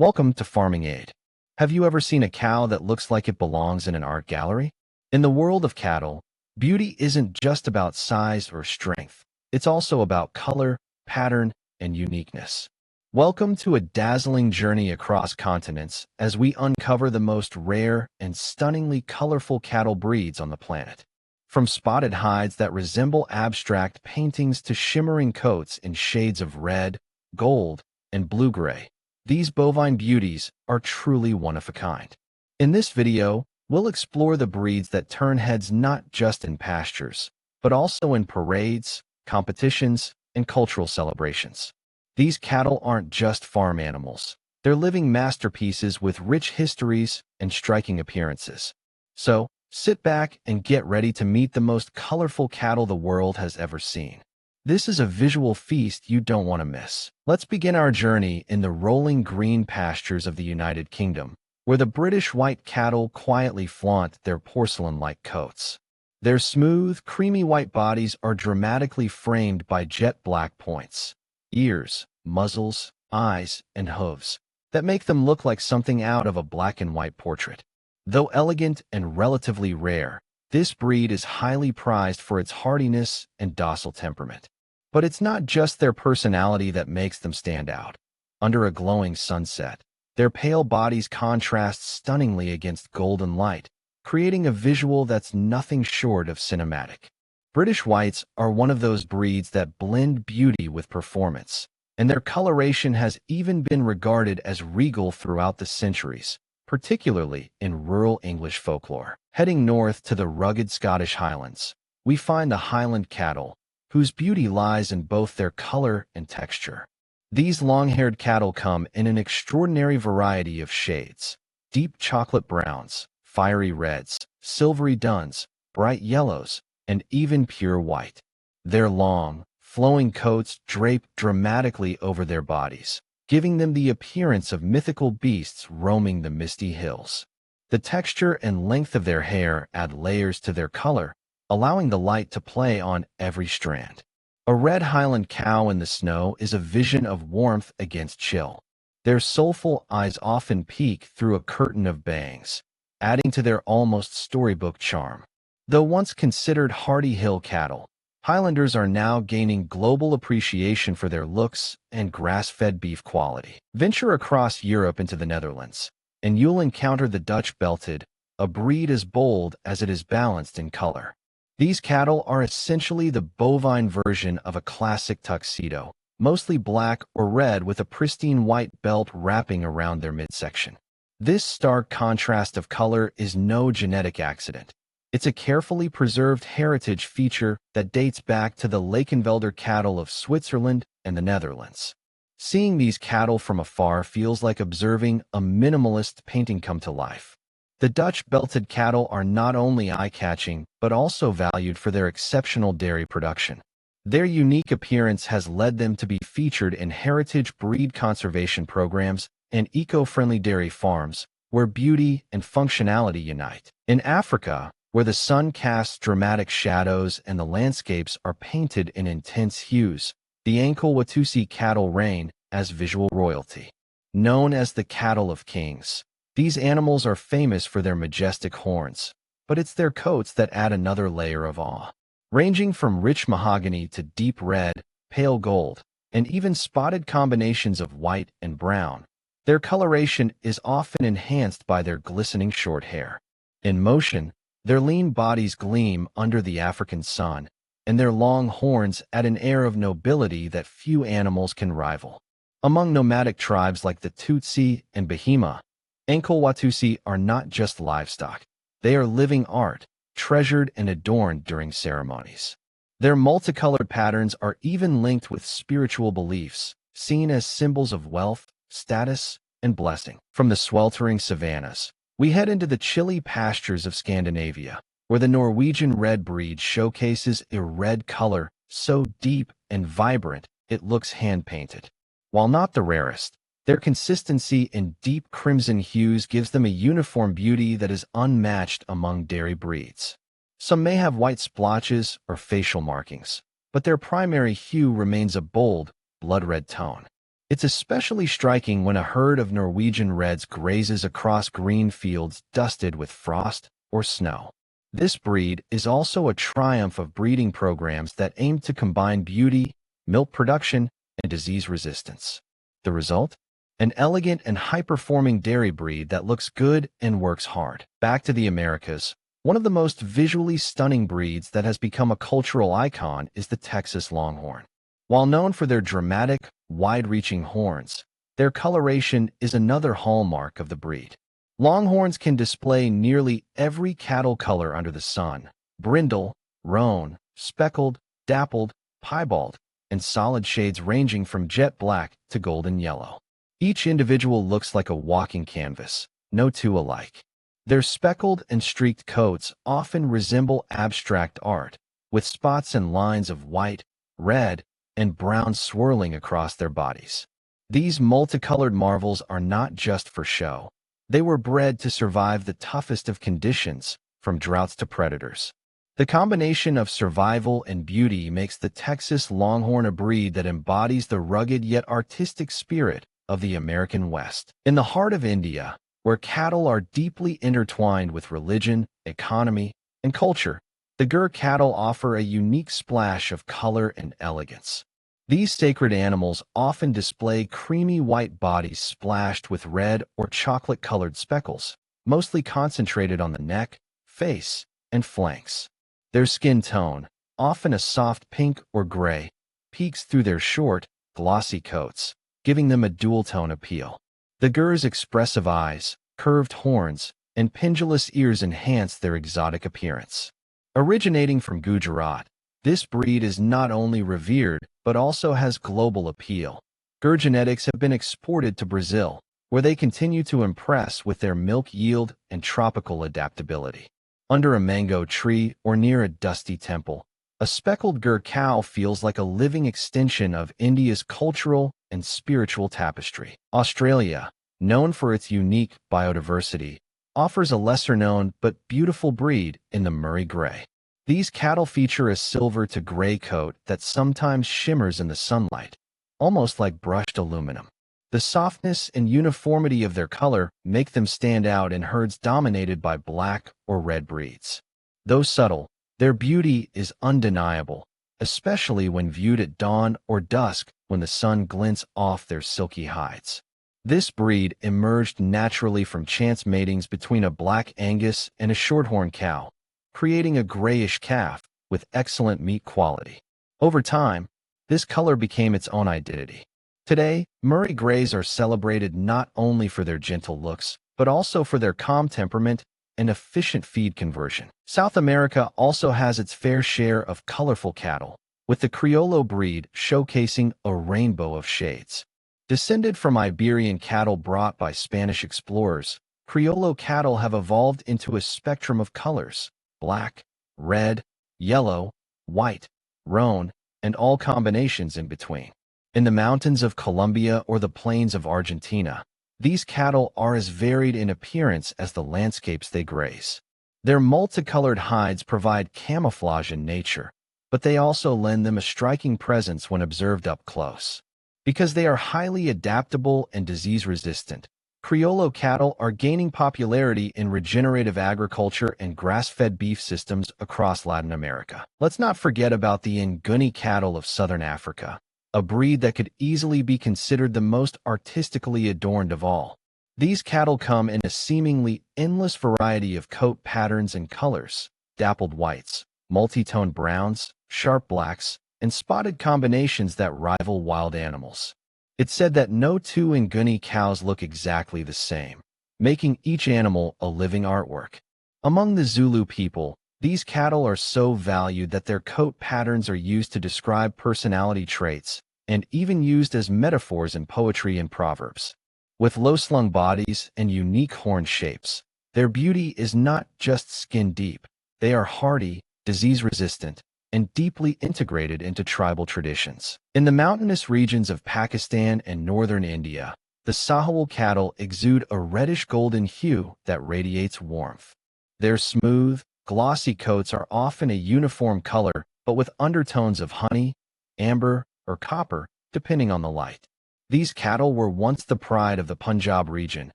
Welcome to Farming Aid. Have you ever seen a cow that looks like it belongs in an art gallery? In the world of cattle, beauty isn't just about size or strength. It's also about color, pattern, and uniqueness. Welcome to a dazzling journey across continents as we uncover the most rare and stunningly colorful cattle breeds on the planet. From spotted hides that resemble abstract paintings to shimmering coats in shades of red, gold, and blue-gray, these bovine beauties are truly one of a kind. In this video, we'll explore the breeds that turn heads not just in pastures, but also in parades, competitions, and cultural celebrations. These cattle aren't just farm animals. They're living masterpieces with rich histories and striking appearances. So, sit back and get ready to meet the most colorful cattle the world has ever seen. This is a visual feast you don't want to miss. Let's begin our journey in the rolling green pastures of the United Kingdom, where the British white cattle quietly flaunt their porcelain-like coats. Their smooth, creamy white bodies are dramatically framed by jet black points, ears, muzzles, eyes, and hooves that make them look like something out of a black and white portrait. Though elegant and relatively rare, this breed is highly prized for its hardiness and docile temperament. But it's not just their personality that makes them stand out. Under a glowing sunset, their pale bodies contrast stunningly against golden light, creating a visual that's nothing short of cinematic. British whites are one of those breeds that blend beauty with performance, and their coloration has even been regarded as regal throughout the centuries, particularly in rural English folklore. Heading north to the rugged Scottish Highlands, we find the Highland Cattle, whose beauty lies in both their color and texture. These long-haired cattle come in an extraordinary variety of shades: deep chocolate browns, fiery reds, silvery duns, bright yellows, and even pure white. Their long, flowing coats drape dramatically over their bodies, giving them the appearance of mythical beasts roaming the misty hills. The texture and length of their hair add layers to their color, allowing the light to play on every strand. A red Highland cow in the snow is a vision of warmth against chill. Their soulful eyes often peek through a curtain of bangs, adding to their almost storybook charm. Though once considered hardy hill cattle, Highlanders are now gaining global appreciation for their looks and grass-fed beef quality. Venture across Europe into the Netherlands, and you'll encounter the Dutch belted, a breed as bold as it is balanced in color. These cattle are essentially the bovine version of a classic tuxedo, mostly black or red with a pristine white belt wrapping around their midsection. This stark contrast of color is no genetic accident. It's a carefully preserved heritage feature that dates back to the Lakenvelder cattle of Switzerland and the Netherlands. Seeing these cattle from afar feels like observing a minimalist painting come to life. The Dutch belted cattle are not only eye-catching, but also valued for their exceptional dairy production. Their unique appearance has led them to be featured in heritage breed conservation programs and eco-friendly dairy farms, where beauty and functionality unite. In Africa, where the sun casts dramatic shadows and the landscapes are painted in intense hues, the ankle Watusi cattle reign as visual royalty. Known as the cattle of kings, these animals are famous for their majestic horns, but it's their coats that add another layer of awe. Ranging from rich mahogany to deep red, pale gold, and even spotted combinations of white and brown, their coloration is often enhanced by their glistening short hair. In motion, their lean bodies gleam under the African sun, and their long horns add an air of nobility that few animals can rival. Among nomadic tribes like the Tutsi and Bahima, ankle Watusi are not just livestock. They are living art, treasured and adorned during ceremonies. Their multicolored patterns are even linked with spiritual beliefs, seen as symbols of wealth, status, and blessing. From the sweltering savannas, we head into the chilly pastures of Scandinavia, where the Norwegian Red breed showcases a red color so deep and vibrant it looks hand-painted. While not the rarest, their consistency in deep crimson hues gives them a uniform beauty that is unmatched among dairy breeds. Some may have white splotches or facial markings, but their primary hue remains a bold, blood-red tone. It's especially striking when a herd of Norwegian Reds grazes across green fields dusted with frost or snow. This breed is also a triumph of breeding programs that aim to combine beauty, milk production, and disease resistance. The result? An elegant and high-performing dairy breed that looks good and works hard. Back to the Americas, one of the most visually stunning breeds that has become a cultural icon is the Texas Longhorn. While known for their dramatic, wide-reaching horns, their coloration is another hallmark of the breed. Longhorns can display nearly every cattle color under the sun: brindle, roan, speckled, dappled, piebald, and solid shades ranging from jet black to golden yellow. Each individual looks like a walking canvas, no two alike. Their speckled and streaked coats often resemble abstract art, with spots and lines of white, red, and brown swirling across their bodies. These multicolored marvels are not just for show. They were bred to survive the toughest of conditions, from droughts to predators. The combination of survival and beauty makes the Texas Longhorn a breed that embodies the rugged yet artistic spirit of the American West. In the heart of India, where cattle are deeply intertwined with religion, economy, and culture, the Gur cattle offer a unique splash of color and elegance. These sacred animals often display creamy white bodies splashed with red or chocolate-colored speckles, mostly concentrated on the neck, face, and flanks. Their skin tone, often a soft pink or gray, peeks through their short, glossy coats, giving them a dual-tone appeal. The Gur's expressive eyes, curved horns, and pendulous ears enhance their exotic appearance. Originating from Gujarat, this breed is not only revered but also has global appeal. Gur genetics have been exported to Brazil, where they continue to impress with their milk yield and tropical adaptability. Under a mango tree or near a dusty temple, a speckled Gur cow feels like a living extension of India's cultural and spiritual tapestry. Australia, known for its unique biodiversity, offers a lesser-known but beautiful breed in the Murray Grey. These cattle feature a silver to gray coat that sometimes shimmers in the sunlight, almost like brushed aluminum. The softness and uniformity of their color make them stand out in herds dominated by black or red breeds. Though subtle, their beauty is undeniable, especially when viewed at dawn or dusk when the sun glints off their silky hides. This breed emerged naturally from chance matings between a black Angus and a shorthorn cow, creating a grayish calf with excellent meat quality. Over time, this color became its own identity. Today, Murray Greys are celebrated not only for their gentle looks, but also for their calm temperament and efficient feed conversion. South America also has its fair share of colorful cattle, with the Crayolo breed showcasing a rainbow of shades. Descended from Iberian cattle brought by Spanish explorers, Crayolo cattle have evolved into a spectrum of colors: black, red, yellow, white, roan, and all combinations in between. In the mountains of Colombia or the plains of Argentina, these cattle are as varied in appearance as the landscapes they graze. Their multicolored hides provide camouflage in nature, but they also lend them a striking presence when observed up close. Because they are highly adaptable and disease-resistant, Crayolo cattle are gaining popularity in regenerative agriculture and grass-fed beef systems across Latin America. Let's not forget about the Enuni cattle of southern Africa, a breed that could easily be considered the most artistically adorned of all. These cattle come in a seemingly endless variety of coat patterns and colors: dappled whites, multi-toned browns, sharp blacks, and spotted combinations that rival wild animals. It's said that no two Enuni cows look exactly the same, making each animal a living artwork. Among the Zulu people, these cattle are so valued that their coat patterns are used to describe personality traits and even used as metaphors in poetry and proverbs. With low-slung bodies and unique horn shapes, their beauty is not just skin-deep. They are hardy, disease-resistant, and deeply integrated into tribal traditions. In the mountainous regions of Pakistan and northern India, the Sahawal cattle exude a reddish-golden hue that radiates warmth. Their smooth, glossy coats are often a uniform color, but with undertones of honey, amber, or copper, depending on the light. These cattle were once the pride of the Punjab region,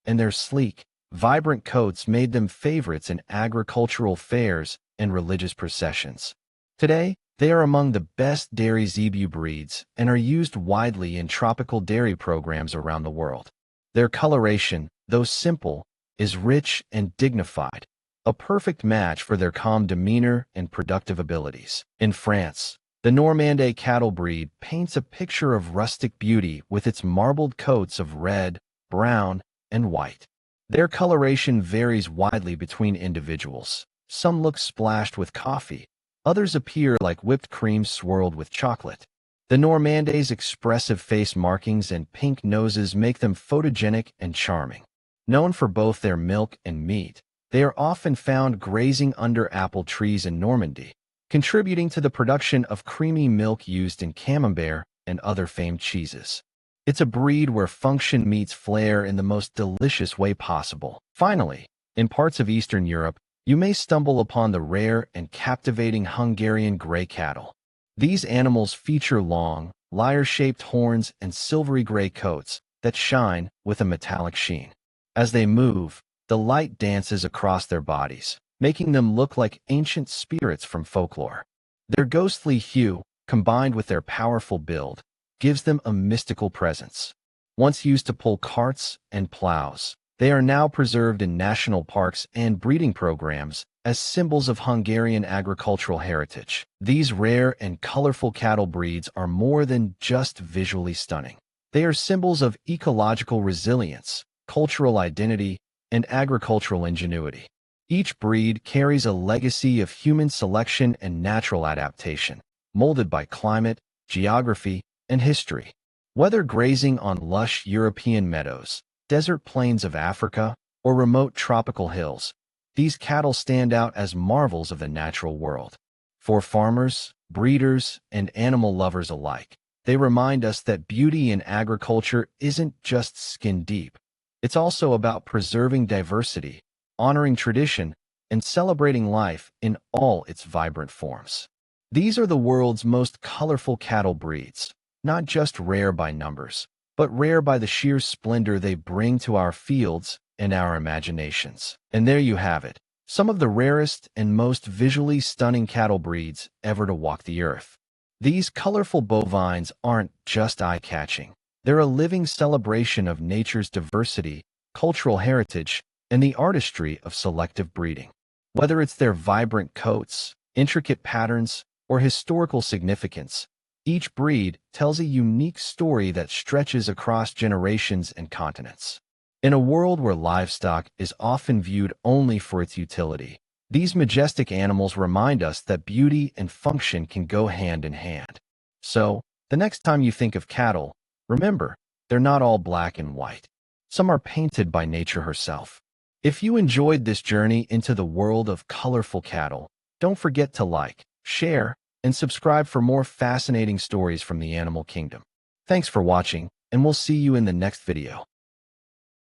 and their sleek, vibrant coats made them favorites in agricultural fairs and religious processions. Today, they are among the best dairy zebu breeds and are used widely in tropical dairy programs around the world. Their coloration, though simple, is rich and dignified, a perfect match for their calm demeanor and productive abilities. In France, the Norwegian cattle breed paints a picture of rustic beauty with its marbled coats of red, brown, and white. Their coloration varies widely between individuals. Some look splashed with coffee, others appear like whipped cream swirled with chocolate. The Normandy's expressive face markings and pink noses make them photogenic and charming. Known for both their milk and meat, they are often found grazing under apple trees in Normandy, contributing to the production of creamy milk used in camembert and other famed cheeses. It's a breed where function meets flair in the most delicious way possible. Finally, in parts of Eastern Europe, you may stumble upon the rare and captivating Hungarian Grey cattle. These animals feature long, lyre-shaped horns and silvery gray coats that shine with a metallic sheen. As they move, the light dances across their bodies, making them look like ancient spirits from folklore. Their ghostly hue, combined with their powerful build, gives them a mystical presence. Once used to pull carts and plows, they are now preserved in national parks and breeding programs as symbols of Hungarian agricultural heritage. These rare and colorful cattle breeds are more than just visually stunning. They are symbols of ecological resilience, cultural identity, and agricultural ingenuity. Each breed carries a legacy of human selection and natural adaptation, molded by climate, geography, and history. Whether grazing on lush European meadows, desert plains of Africa, or remote tropical hills, these cattle stand out as marvels of the natural world. For farmers, breeders, and animal lovers alike, they remind us that beauty in agriculture isn't just skin deep. It's also about preserving diversity, honoring tradition, and celebrating life in all its vibrant forms. These are the world's most colorful cattle breeds, not just rare by numbers, but rare by the sheer splendor they bring to our fields and our imaginations. And there you have it, some of the rarest and most visually stunning cattle breeds ever to walk the earth. These colorful bovines aren't just eye-catching. They're a living celebration of nature's diversity, cultural heritage, and the artistry of selective breeding. Whether it's their vibrant coats, intricate patterns, or historical significance, each breed tells a unique story that stretches across generations and continents. In a world where livestock is often viewed only for its utility, these majestic animals remind us that beauty and function can go hand in hand. So, the next time you think of cattle, remember, they're not all black and white. Some are painted by nature herself. If you enjoyed this journey into the world of colorful cattle, don't forget to like, share, and subscribe for more fascinating stories from the animal kingdom. Thanks for watching, and we'll see you in the next video.